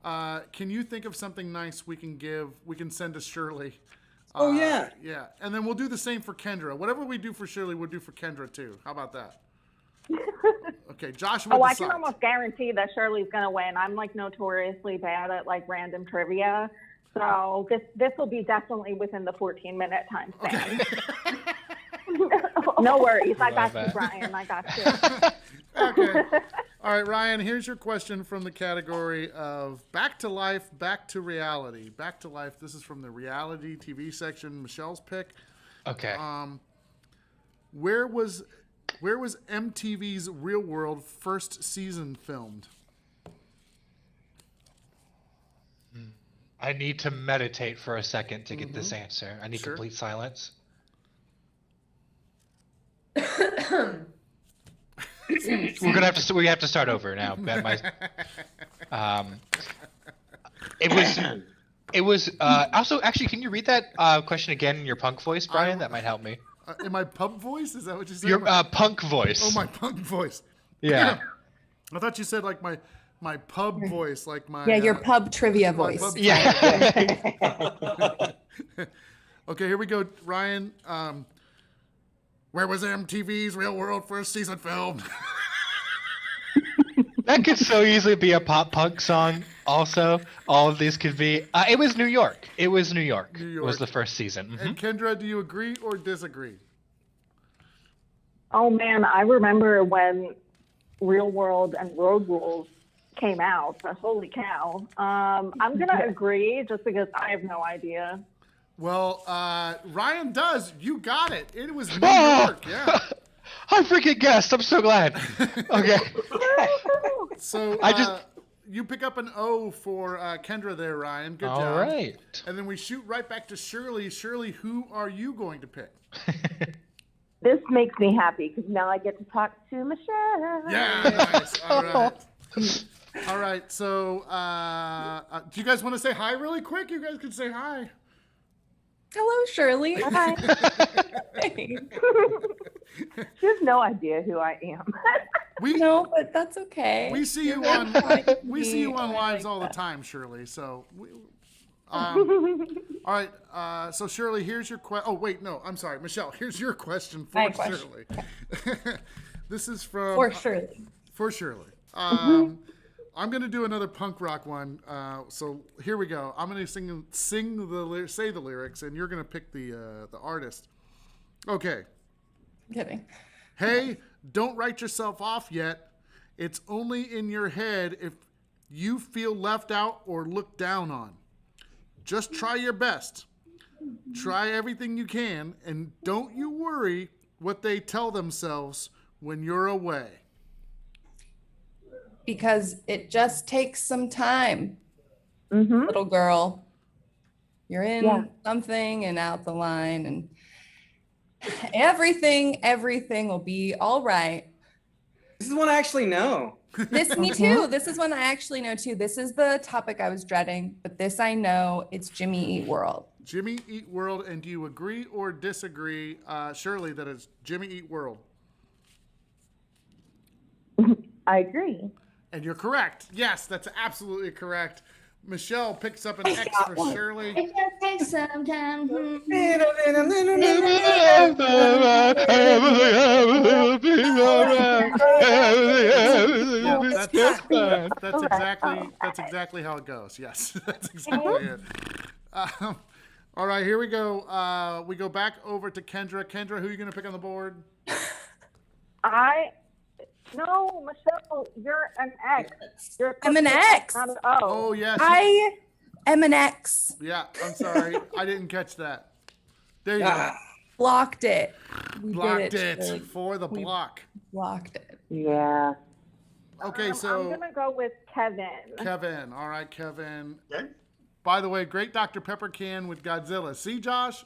can you think of something nice we can send to Shirley? Oh, yeah. Yeah, and then we'll do the same for Kendra. Whatever we do for Shirley, we'll do for Kendra too. How about that? Okay, Joshua. I can almost guarantee that Shirley's gonna win. I'm like notoriously bad at like random trivia, so this will be definitely within the 14-minute time span. Okay. No worries, I got you, Brian. I got you. Okay. All right, Ryan, here's your question from the category of back to life, back to reality. Back to life, this is from the reality TV section, Michelle's pick. Okay. Where was MTV's Real World first season filmed? I need to meditate for a second to get this answer. I need complete silence. We have to start over now. It was also actually, can you read that question again in your punk voice, Brian? That might help me. In my pub voice? Is that what you said? Your punk voice. Oh, my punk voice. Yeah. I thought you said like my pub voice, like my your pub trivia voice. Okay, here we go, Ryan. Where was MTV's Real World first season filmed? That could so easily be a pop punk song. Also, all of these could be. It was New York. It was New York. Was the first season. And Kendra, do you agree or disagree? Oh man, I remember when Real World and Road Rules came out. Holy cow! I'm gonna agree just because I have no idea. Well, Ryan does. You got it. It was New York. Yeah. I freaking guessed. I'm so glad. Okay. So you pick up an O for Kendra there, Ryan. Good job. All right. And then we shoot right back to Shirley. Shirley, who are you going to pick? This makes me happy because now I get to talk to Michelle. Yeah, nice. All right. All right. So do you guys want to say hi really quick? You guys can say hi. Hello, Shirley. Hi. She has no idea who I am. No, but that's okay. We see you on lives all the time, Shirley. So, all right. So Shirley, here's your question. Oh wait, no, I'm sorry, Michelle. Here's your question for Shirley. This is from Shirley. For Shirley. I'm gonna do another punk rock one. So here we go. I'm gonna say the lyrics, and you're gonna pick the artist. Okay. Kidding. Hey, don't write yourself off yet. It's only in your head if you feel left out or looked down on. Just try your best. Try everything you can, and don't you worry what they tell themselves when you're away. Because it just takes some time, little girl. You're in something and out the line, and everything will be all right. This is one I actually know. Me too. This is one I actually know too. This is the topic I was dreading, but this I know. It's Jimmy Eat World. Jimmy Eat World, and do you agree or disagree, Shirley, that it's Jimmy Eat World? I agree. And you're correct. Yes, that's absolutely correct. Michelle picks up an X for Shirley. It just takes some time. That's exactly how it goes. Yes, that's exactly it. All right, here we go. We go back over to Kendra. Kendra, who are you going to pick on the board? No, Michelle, you're an X. I'm an X. Not an O. Oh, yes. I am an X. Yeah, I'm sorry. I didn't catch that. There you go. Blocked it. We Blocked did it Shirley. for the block. Blocked it. Yeah. Okay, so I'm gonna go with Kevin. Kevin. All right, Kevin. Okay. By the way, great Dr. Pepper can with Godzilla. See, Josh?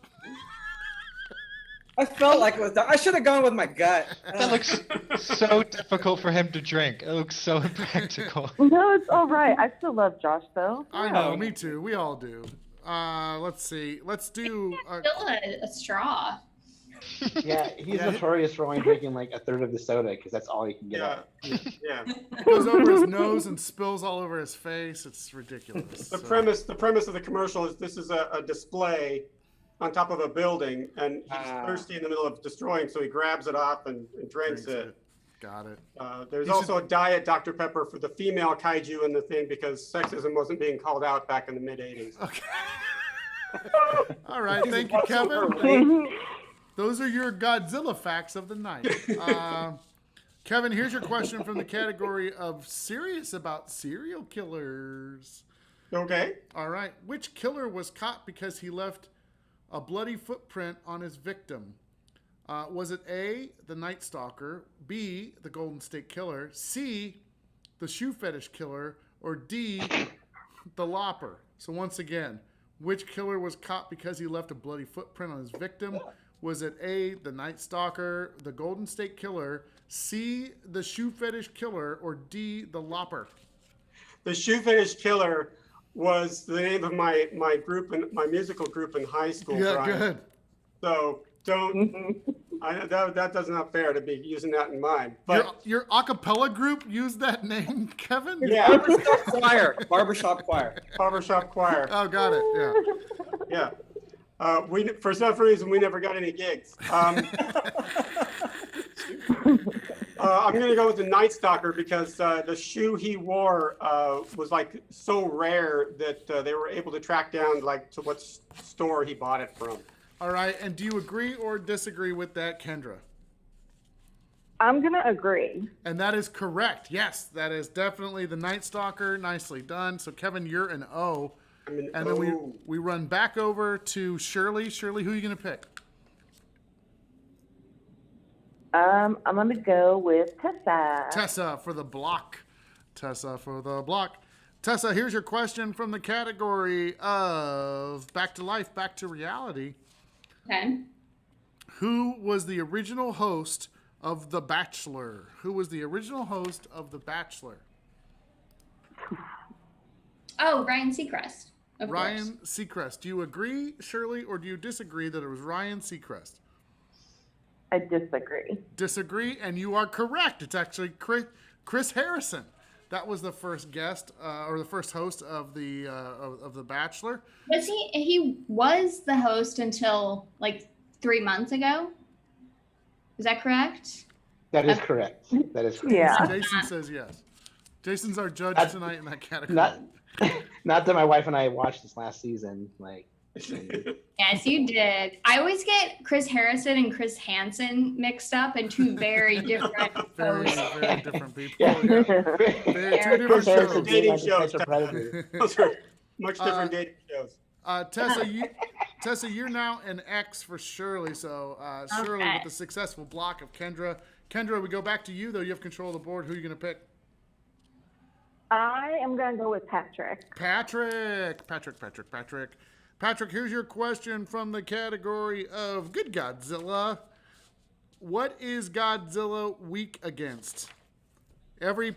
I felt like it was. I should have gone with my gut. That looks so difficult for him to drink. It looks so impractical. No, it's all right. I still love Josh though. I know, me too. We all do. Let's see. Let's do. Still a straw. Yeah, he's notorious for only drinking like a third of the soda because that's all he can get out. Yeah. It goes over his nose and spills all over his face. It's ridiculous. The premise of the commercial is this is a display on top of a building, and he's thirsty in the middle of destroying, so he grabs it off and drinks it. Got it. There's also a diet Dr. Pepper for the female kaiju in the thing because sexism wasn't being called out back in the mid 80s. Okay. All right, thank you, Kevin. Those are your Godzilla facts of the night. Kevin, here's your question from the category of serious about serial killers. Okay. All right. Which killer was caught because he left a bloody footprint on his victim? Was it A, the Night Stalker, B, the Golden State Killer, C, the Shoe Fetish Killer, or D, the Lopper? So once again, which killer was caught because he left a bloody footprint on his victim? Was it A, the Night Stalker, the Golden State Killer, C, the Shoe Fetish Killer, or D, the Lopper? The Shoe Fetish Killer was the name of my group and my musical group in high school. Yeah, Brian. good. So don't. That's not fair to be using that in mind. But Your a cappella group used that name, Kevin? yeah, Barbershop choir. Barbershop choir. Barbershop choir. Oh, got it. Yeah. Yeah. We for some reason we never got any gigs. I'm going to go with the Night Stalker because the shoe he wore was like so rare that they were able to track down like to what store he bought it from. All right, and do you agree or disagree with that, Kendra? I'm gonna agree. And that is correct. Yes, that is definitely the Night Stalker. Nicely done. So Kevin, you're an O. And then we run back over to Shirley. Shirley, who are you going to pick? I'm gonna go with Tessa. Tessa for the block. Tessa for the block. Tessa, here's your question from the category of Back to Life, Back to Reality. Okay. Who was the original host of The Bachelor? Who was the original host of The Bachelor? Oh, Ryan Seacrest. Of course. Ryan Seacrest. Do you agree, Shirley, or do you disagree that it was Ryan Seacrest? I disagree. Disagree, and you are correct. It's actually Chris Harrison. That was the first guest or the first host of the Bachelor. Was he? He was the host until like 3 months ago. Is that correct? That is correct. That is correct. Yeah. Jason says yes. Jason's our judge tonight in that category. Not that my wife and I watched this last season. Like, Yes, you did. I always get Chris Harrison and Chris Hansen mixed up in two very different very, hosts. very different people. Yeah. Two different shows. Dating shows. Those are much Uh, different dating shows. Tessa, you're now an X for Shirley. So Shirley Okay. with the successful block of Kendra. Kendra, we go back to you though. You have control of the board. Who are you going to pick? I am gonna go with Patrick. Patrick, here's your question from the category of Good Godzilla. What is Godzilla weak against? Every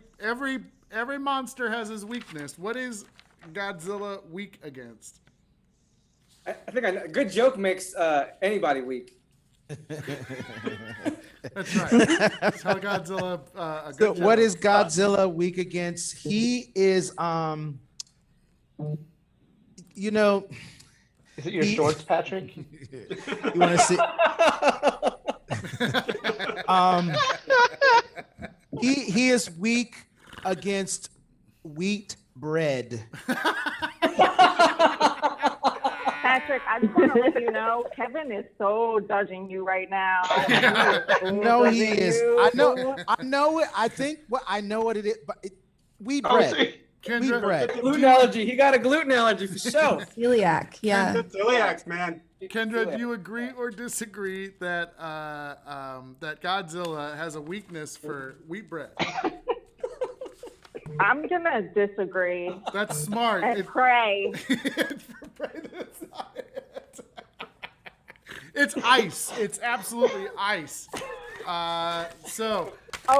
monster has his weakness. What is Godzilla weak against? I think a good joke makes anybody weak. That's right. That's how Godzilla. A So good what joke. is Godzilla weak against? He is, you know. Is it your shorts, Patrick? You want to see? He is weak against wheat bread. Patrick, I just want to let you know, Kevin is so judging you right now. No, he is. I know it. I know what it is. But wheat bread. Wheat bread. Gluten allergy. He got a gluten allergy for sure. Celiac, yeah. Celiacs, man. Kendra, do you agree or disagree that that Godzilla has a weakness for wheat bread? I'm gonna disagree. That's smart. And pray. It's ice. It's absolutely ice. Oh,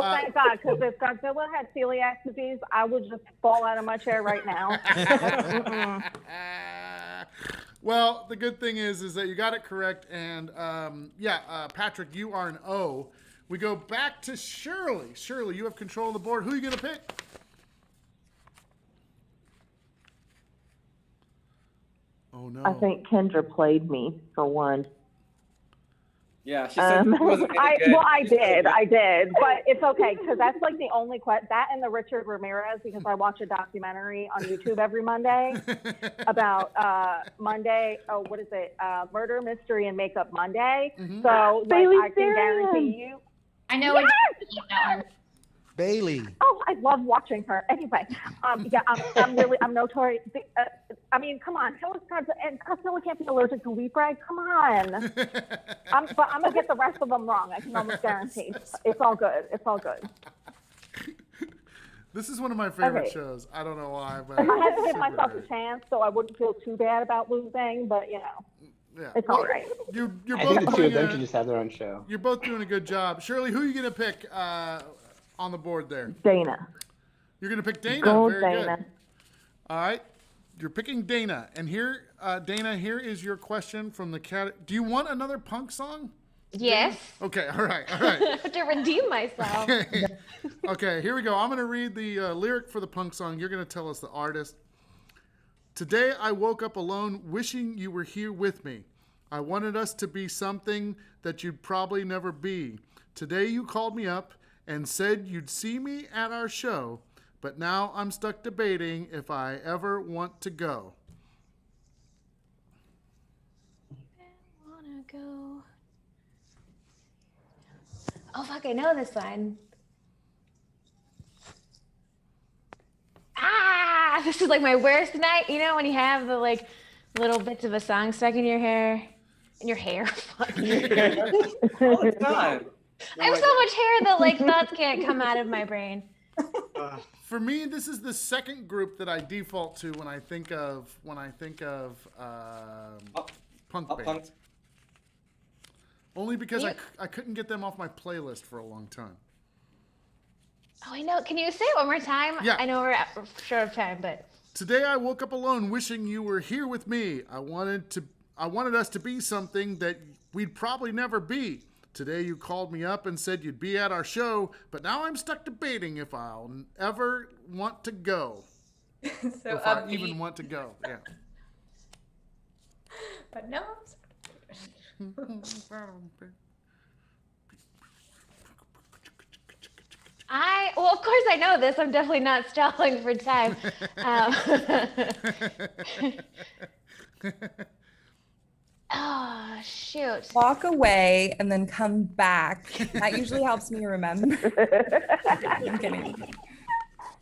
thank God, because if Godzilla had celiac disease, I would just fall out of my chair right now. Well, the good thing is that you got it correct, and Patrick, you are an O. We go back to Shirley. Shirley, you have control of the board. Who are you gonna pick? Oh no! I think Kendra played me for one. Yeah, she said she wasn't any good. I did, but it's okay because that's like the only question. That and the Richard Ramirez, because I watch a documentary on YouTube every Monday about Murder, Mystery, and Makeup Monday. Mm-hmm. So I can guarantee you. I know what you know. Bailey. Oh, I love watching her. Anyway, I'm notorious. I mean, come on, Godzilla can't be allergic to wheat bread. Come on. But I'm gonna get the rest of them wrong. I can almost guarantee. It's all good. It's all good. This is one of my favorite shows. I don't know why, but I had to give myself a chance, so I wouldn't feel too bad about losing. But it's all right. You're I both think the two of doing them should just have their own show. You're both doing a good job. Shirley, who are you gonna pick on the board there? Dana. You're gonna pick Dana. Go Very Dana. good. All right. You're picking Dana, and here, Dana, here is your question from the cat. Do you want another punk song? Yes. Okay, all right. I have to redeem myself. Okay, here we go. I'm going to read the lyric for the punk song. You're going to tell us the artist. Today I woke up alone, wishing you were here with me. I wanted us to be something that you'd probably never be. Today you called me up and said you'd see me at our show. But now I'm stuck debating if I ever want to go. I wanna go. Oh fuck! I know this one. This is like my worst night. You know when you have the like little bits of a song stuck in your hair, Fuck. All the time. I have so much hair that like thoughts can't come out of my brain. For me, this is the second group that I default to when I think of punk bands. Only because I couldn't get them off my playlist for a long time. Oh, I know. Can you say it one more time? Yeah. I know we're short of time, but Today I woke up alone, wishing you were here with me. I wanted us to be something that we'd probably never be. Today you called me up and said you'd be at our show, but now I'm stuck debating if I'll ever want to go. So if I upbeat. even want to go. Yeah. But no. well, of course I know this. I'm definitely not stalling for time. Oh, shoot. Walk away and then come back. That usually helps me remember. I'm kidding.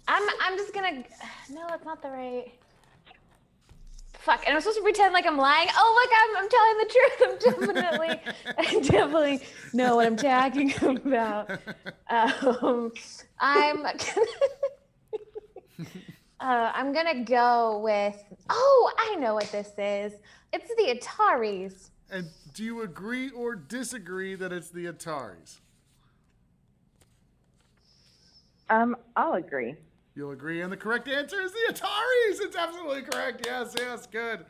I'm just gonna. No, that's not the right. Fuck, and I'm supposed to pretend like I'm lying. Oh, look, I'm telling the truth. I definitely know what I'm talking about. I'm gonna go with. Oh, I know what this is. It's the Ataris. And do you agree or disagree that it's the Ataris? I'll agree. You'll agree, and the correct answer is the Ataris. It's absolutely correct. Yes, good.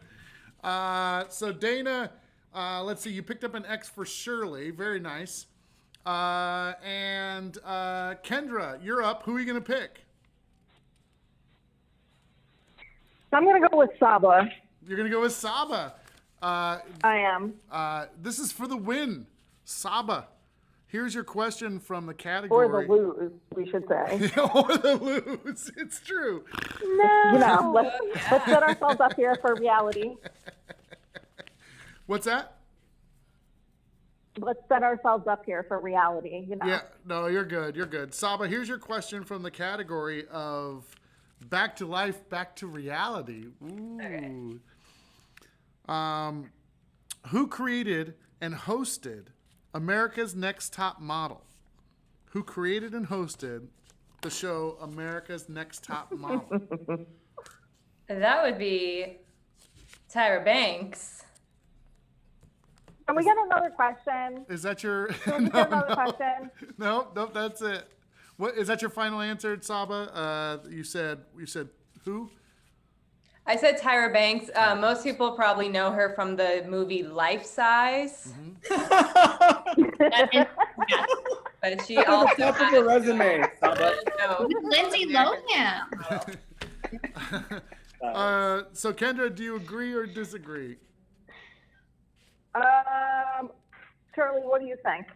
So Dana, let's see, you picked up an X for Shirley. Very nice. And Kendra, you're up. Who are you going to pick? I'm going to go with Saba. You're going to go with Saba. I am. This is for the win. Saba. Here's your question from the category. Or the lose, we should say. Or the lose. It's true. No. Let's set ourselves up here for reality. What's that? Let's set ourselves up here for reality, you know. Yeah, no, you're good. You're good. Saba, here's your question from the category of back to life, back to reality. Ooh. Okay. Who created and hosted America's Next Top Model? Who created and hosted the show America's Next Top Model? That would be Tyra Banks. Can we get another question? Is that your? Can we get another question? No, that's it. What is that your final answer, Saba? You said who? I said Tyra Banks. Most people probably know her from the movie Life Size. But she also top of her resume. Lindsay Lohan. So Kendra, do you agree or disagree? Shirley, what do you think?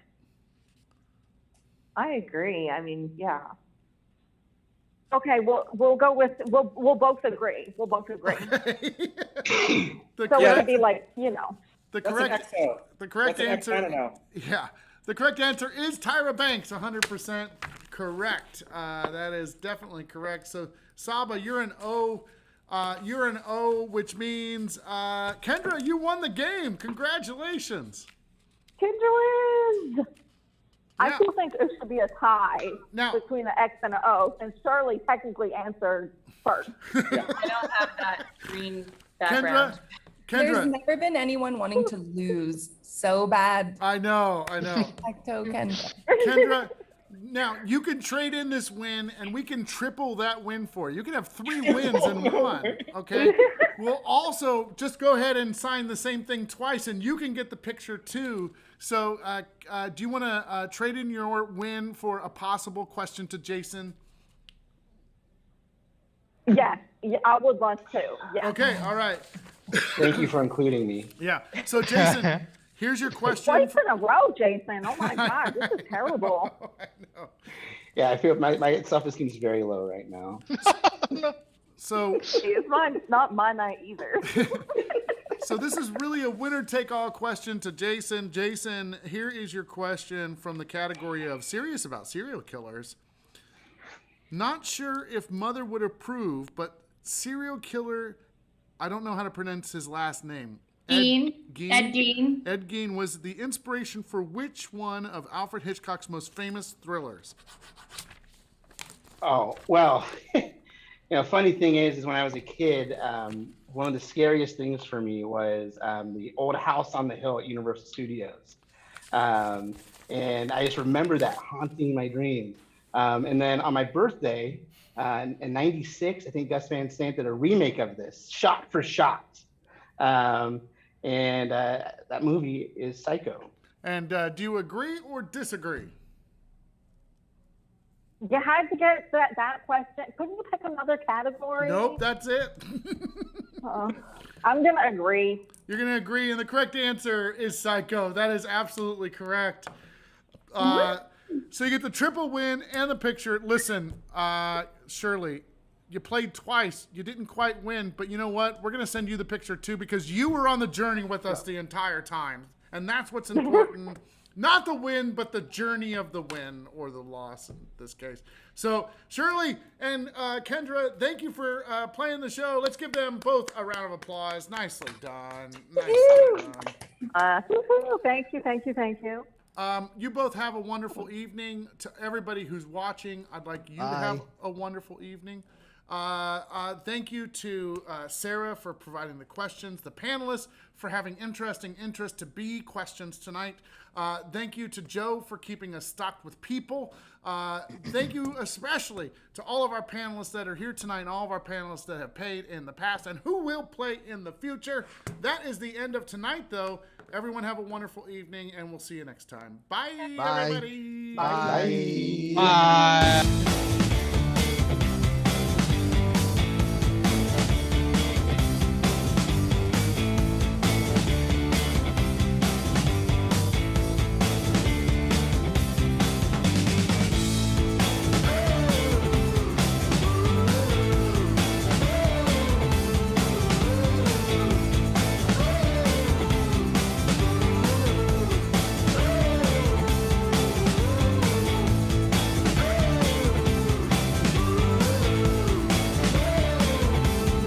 I agree. I mean, yeah. Okay, we'll go with we'll both agree. We'll both agree. So it would be like, you know. The correct answer. Yeah, the correct answer is Tyra Banks. 100% correct. That is definitely correct. So Saba, you're an O. Which means Kendra, you won the game. Congratulations. Kendra wins. I Yeah. still think there should be a tie between an X and an O, since Shirley technically answered first. I don't have that green background. Kendra. There's never been anyone wanting to lose so bad. I know. Tic-tac-toe, Kendra. Kendra, now you can trade in this win and we can triple that win for you. You can have 3 wins in one, okay? We'll also just go ahead and sign the same thing twice and you can get the picture too. So do you want to trade in your win for a possible question to Jason? Yes, I would love to. Yeah. Okay, all right. Thank you for including me. Yeah. So Jason, here's your question. Twice in a row, Jason. Oh my God, this is terrible. I know. Yeah, I feel my self-esteem is very low right now. So It's mine. It's not my night either. So this is really a winner-take-all question to Jason. Jason, here is your question from the category of serious about serial killers. Not sure if Mother would approve, but serial killer, I don't know how to pronounce his last name. Ed Gein. Ed Gein was the inspiration for which one of Alfred Hitchcock's most famous thrillers? Oh, well, funny thing is when I was a kid, one of the scariest things for me was the old house on the hill at Universal Studios. And I just remember that haunting my dreams. And then on my birthday, in 96, I think Gus Van Sant did a remake of this, shot for shot. And that movie is Psycho. And do you agree or disagree? You had to get that question. Couldn't you pick another category? Nope, that's it. I'm going to agree. You're going to agree, and the correct answer is Psycho. That is absolutely correct. So you get the triple win and the picture. Listen, Shirley, you played twice. You didn't quite win, but you know what? We're going to send you the picture too because you were on the journey with us the entire time. And that's what's important. Not the win, but the journey of the win or the loss in this case. So Shirley and Kendra, thank you for playing the show. Let's give them both a round of applause. Nicely done. Nicely done. Thank you. You both have a wonderful evening. To everybody who's watching, I'd like you to have a wonderful evening. Thank you to Sarah for providing the questions, the panelists for having interest to be questions tonight. Thank you to Joe for keeping us stocked with people. Thank you especially to all of our panelists that are here tonight and all of our panelists that have played in the past and who will play in the future. That is the end of tonight, though. Everyone have a wonderful evening, and we'll see you next time. Bye. Everybody. Bye. Bye.